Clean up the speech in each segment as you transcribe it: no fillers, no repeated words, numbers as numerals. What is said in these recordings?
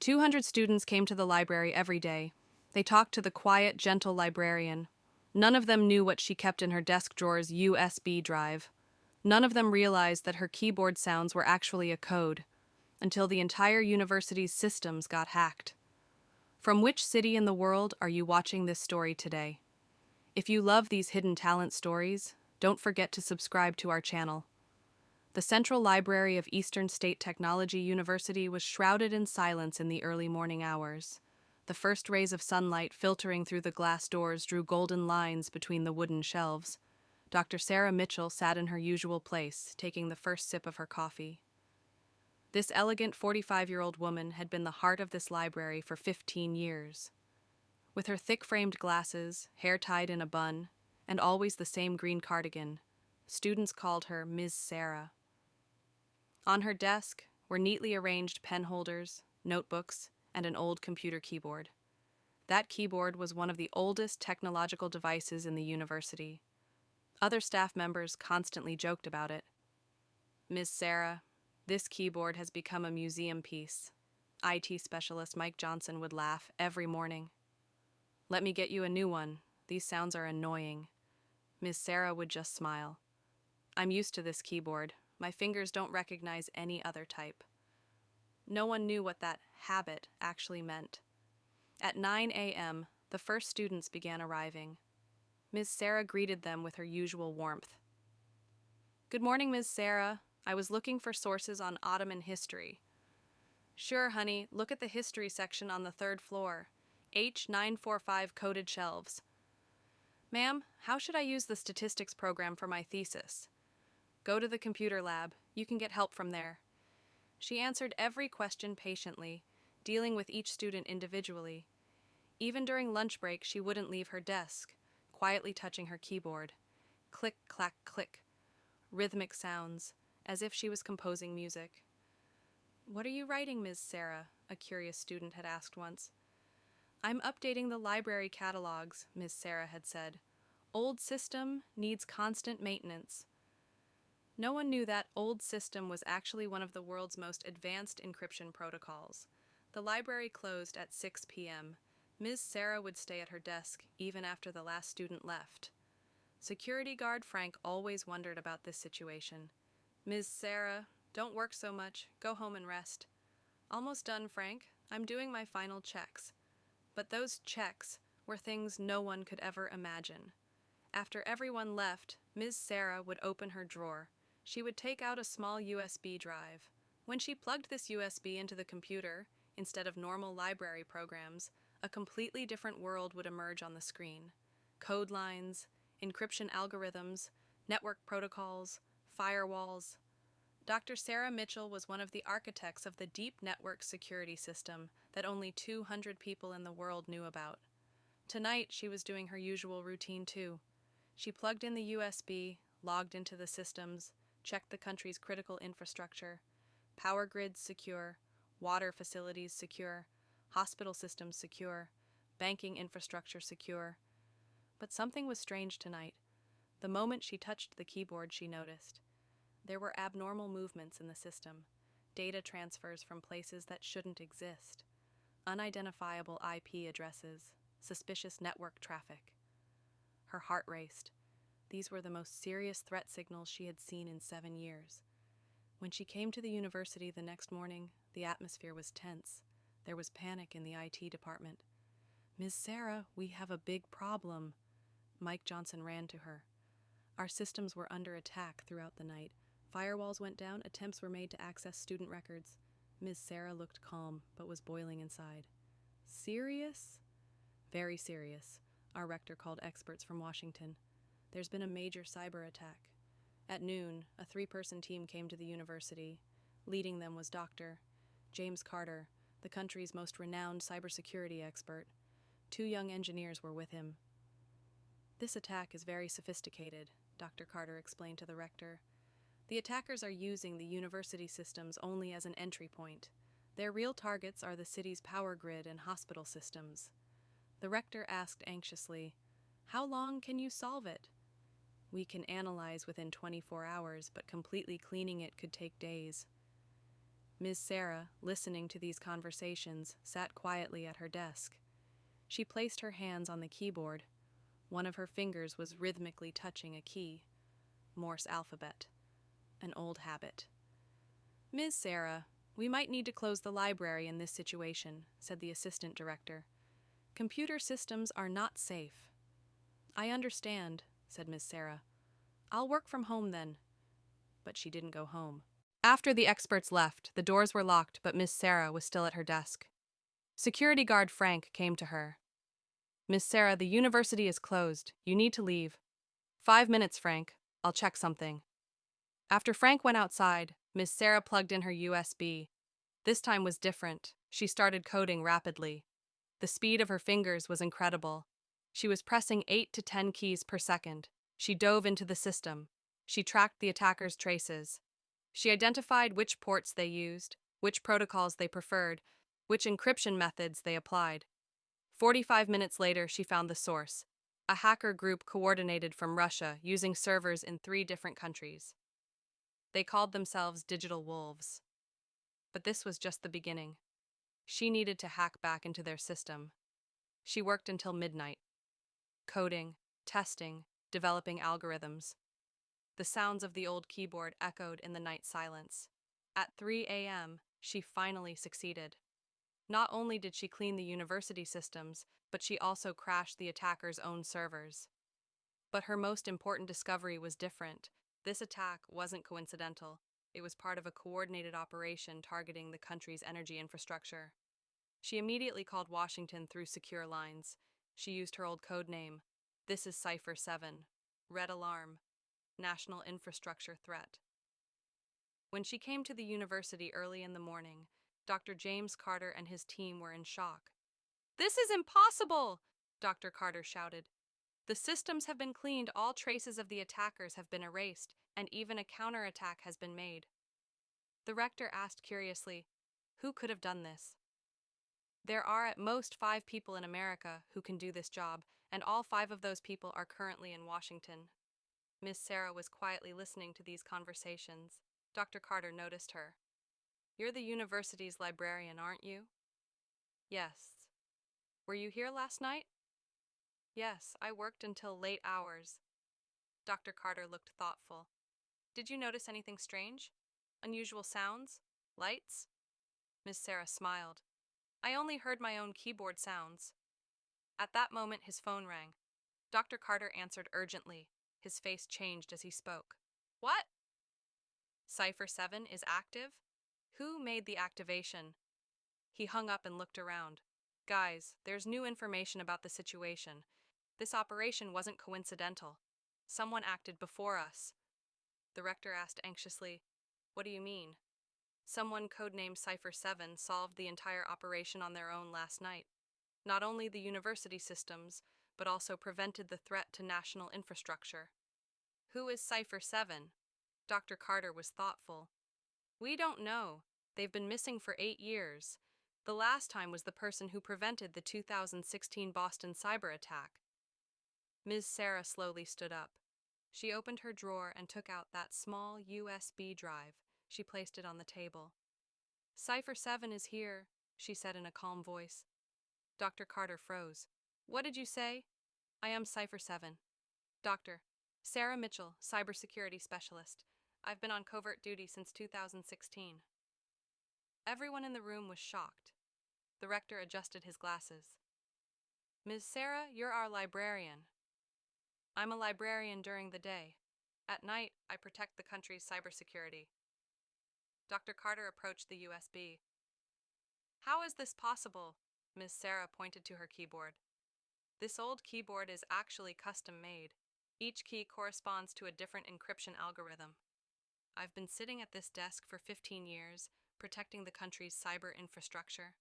200 students came to the library every day. They talked to the quiet, gentle librarian. None of them knew what she kept in her desk drawer's USB drive. None of them realized that her keyboard sounds were actually a code, until the entire university's systems got hacked. From which city in the world are you watching this story today? If you love these hidden talent stories, don't forget to subscribe to our channel. The Central Library of Eastern State Technology University was shrouded in silence in the early morning hours. The first rays of sunlight filtering through the glass doors drew golden lines between the wooden shelves. Dr. Sarah Mitchell sat in her usual place, taking the first sip of her coffee. This elegant 45-year-old woman had been the heart of this library for 15 years. With her thick-framed glasses, hair tied in a bun, and always the same green cardigan, students called her Ms. Sarah. On her desk were neatly arranged pen holders, notebooks, and an old computer keyboard. That keyboard was one of the oldest technological devices in the university. Other staff members constantly joked about it. Ms. Sarah, this keyboard has become a museum piece. IT specialist Mike Johnson would laugh every morning. Let me get you a new one. These sounds are annoying. Ms. Sarah would just smile. I'm used to this keyboard. My fingers don't recognize any other type. No one knew what that habit actually meant. At 9 a.m., the first students began arriving. Ms. Sarah greeted them with her usual warmth. Good morning, Ms. Sarah. I was looking for sources on Ottoman history. Sure, honey. Look at the history section on the third floor. H945 coded shelves. Ma'am, how should I use the statistics program for my thesis? Go to the computer lab. You can get help from there. She answered every question patiently, dealing with each student individually. Even during lunch break, she wouldn't leave her desk, quietly touching her keyboard. Click, clack, click. Rhythmic sounds, as if she was composing music. What are you writing, Ms. Sarah? A curious student had asked once. I'm updating the library catalogs, Ms. Sarah had said. Old system needs constant maintenance. No one knew that old system was actually one of the world's most advanced encryption protocols. The library closed at 6 p.m. Ms. Sarah would stay at her desk even after the last student left. Security guard Frank always wondered about this situation. Ms. Sarah, don't work so much. Go home and rest. Almost done, Frank. I'm doing my final checks. But those checks were things no one could ever imagine. After everyone left, Ms. Sarah would open her drawer. She would take out a small USB drive. When she plugged this USB into the computer, instead of normal library programs, a completely different world would emerge on the screen. Code lines, encryption algorithms, network protocols, firewalls. Dr. Sarah Mitchell was one of the architects of the deep network security system that only 200 people in the world knew about. Tonight, she was doing her usual routine too. She plugged in the USB, logged into the systems, checked the country's critical infrastructure. Power grids secure, water facilities secure, hospital systems secure, banking infrastructure secure. But something was strange tonight. The moment she touched the keyboard, she noticed. There were abnormal movements in the system, data transfers from places that shouldn't exist, unidentifiable IP addresses, suspicious network traffic. Her heart raced. These were the most serious threat signals she had seen in 7 years. When she came to the university the next morning, the atmosphere was tense. There was panic in the IT department. Ms. Sarah, we have a big problem. Mike Johnson ran to her. Our systems were under attack throughout the night. Firewalls went down, attempts were made to access student records. Ms. Sarah looked calm, but was boiling inside. Serious? Very serious. Our rector called experts from Washington. There's been a major cyber attack. At noon, a 3-person team came to the university. Leading them was Dr. James Carter, the country's most renowned cybersecurity expert. 2 young engineers were with him. This attack is very sophisticated, Dr. Carter explained to the rector. The attackers are using the university systems only as an entry point. Their real targets are the city's power grid and hospital systems. The rector asked anxiously, How long can you solve it? We can analyze within 24 hours, but completely cleaning it could take days. Ms. Sarah, listening to these conversations, sat quietly at her desk. She placed her hands on the keyboard. One of her fingers was rhythmically touching a key. Morse alphabet. An old habit. Ms. Sarah, we might need to close the library in this situation, said the assistant director. Computer systems are not safe. I understand, said Ms. Sarah. I'll work from home then. But she didn't go home. After the experts left, the doors were locked, but Miss Sarah was still at her desk. Security guard Frank came to her. Miss Sarah, the university is closed. You need to leave. 5 minutes, Frank. I'll check something. After Frank went outside, Miss Sarah plugged in her USB. This time was different. She started coding rapidly. The speed of her fingers was incredible. She was pressing 8 to 10 keys per second. She dove into the system. She tracked the attacker's traces. She identified which ports they used, which protocols they preferred, which encryption methods they applied. 45 minutes later, she found the source, a hacker group coordinated from Russia using servers in 3 different countries. They called themselves Digital Wolves. But this was just the beginning. She needed to hack back into their system. She worked until midnight, coding, testing, developing algorithms. The sounds of the old keyboard echoed in the night silence. At 3 a.m., she finally succeeded. Not only did she clean the university systems, but she also crashed the attacker's own servers. But her most important discovery was different. This attack wasn't coincidental. It was part of a coordinated operation targeting the country's energy infrastructure. She immediately called Washington through secure lines. She used her old code name. This is Cipher 7. Red alarm. National infrastructure threat. When she came to the university early in the morning, Dr. James Carter and his team were in shock. "This is impossible!" Dr. Carter shouted. "The systems have been cleaned, all traces of the attackers have been erased, and even a counterattack has been made." The rector asked curiously, "Who could have done this?" "There are at most 5 people in America who can do this job, and all 5 of those people are currently in Washington." Miss Sarah was quietly listening to these conversations. Dr. Carter noticed her. "You're the university's librarian, aren't you?" "Yes." "Were you here last night?" "Yes, I worked until late hours." Dr. Carter looked thoughtful. "Did you notice anything strange? Unusual sounds? Lights?" Miss Sarah smiled. "I only heard my own keyboard sounds." At that moment, his phone rang. Dr. Carter answered urgently. His face changed as he spoke. "What? Cipher 7 is active? Who made the activation?" He hung up and looked around. "Guys, there's new information about the situation. This operation wasn't coincidental. Someone acted before us." The rector asked anxiously, "What do you mean?" "Someone codenamed Cipher 7 solved the entire operation on their own last night. Not only the university systems, but also prevented the threat to national infrastructure." "Who is Cipher 7? Dr. Carter was thoughtful. "We don't know. They've been missing for 8 years. The last time was the person who prevented the 2016 Boston cyber attack." Ms. Sarah slowly stood up. She opened her drawer and took out that small USB drive. She placed it on the table. "Cipher 7 is here," she said in a calm voice. Dr. Carter froze. "What did you say?" "I am Cipher 7. Doctor, Sarah Mitchell, cybersecurity specialist. I've been on covert duty since 2016. Everyone in the room was shocked. The rector adjusted his glasses. "Ms. Sarah, you're our librarian." "I'm a librarian during the day. At night, I protect the country's cybersecurity." Dr. Carter approached the USB. "How is this possible?" Ms. Sarah pointed to her keyboard. "This old keyboard is actually custom made. Each key corresponds to a different encryption algorithm. I've been sitting at this desk for 15 years, protecting the country's cyber infrastructure."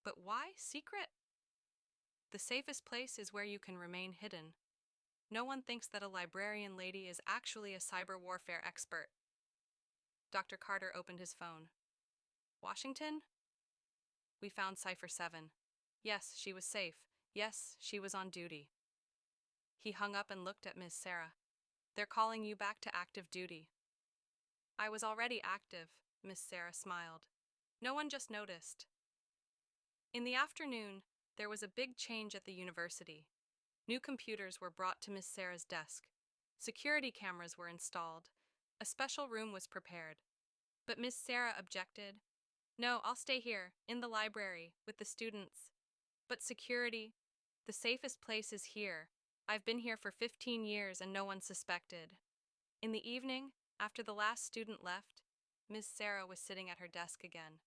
"But why secret?" "The safest place is where you can remain hidden. No one thinks that a librarian lady is actually a cyber warfare expert." Dr. Carter opened his phone. "Washington? We found Cipher 7. Yes, she was safe. Yes, she was on duty." He hung up and looked at Ms. Sarah. "They're calling you back to active duty." "I was already active. Miss Sarah smiled. No one just noticed. In the afternoon, there was a big change at the university. New computers were brought to Miss Sarah's desk. Security cameras were installed. A special room was prepared. But Miss Sarah objected. No, I'll stay here, in the library, with the students. But security, the safest place is here. I've been here for 15 years and no one suspected. In the evening, after the last student left, Miss Sarah was sitting at her desk again.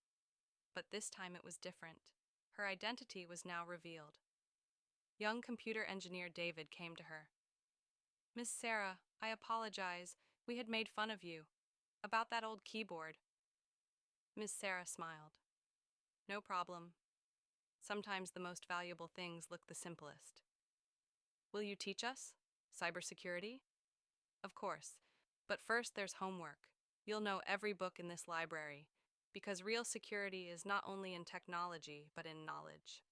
But this time it was different. Her identity was now revealed. Young computer engineer David came to her. Miss Sarah, I apologize. We had made fun of you. About that old keyboard. Miss Sarah smiled. No problem. Sometimes the most valuable things look the simplest. Will you teach us? Cybersecurity? Of course. But first there's homework. You'll know every book in this library, because real security is not only in technology, but in knowledge.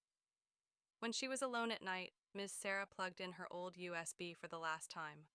When she was alone at night, Miss Sarah plugged in her old USB for the last time.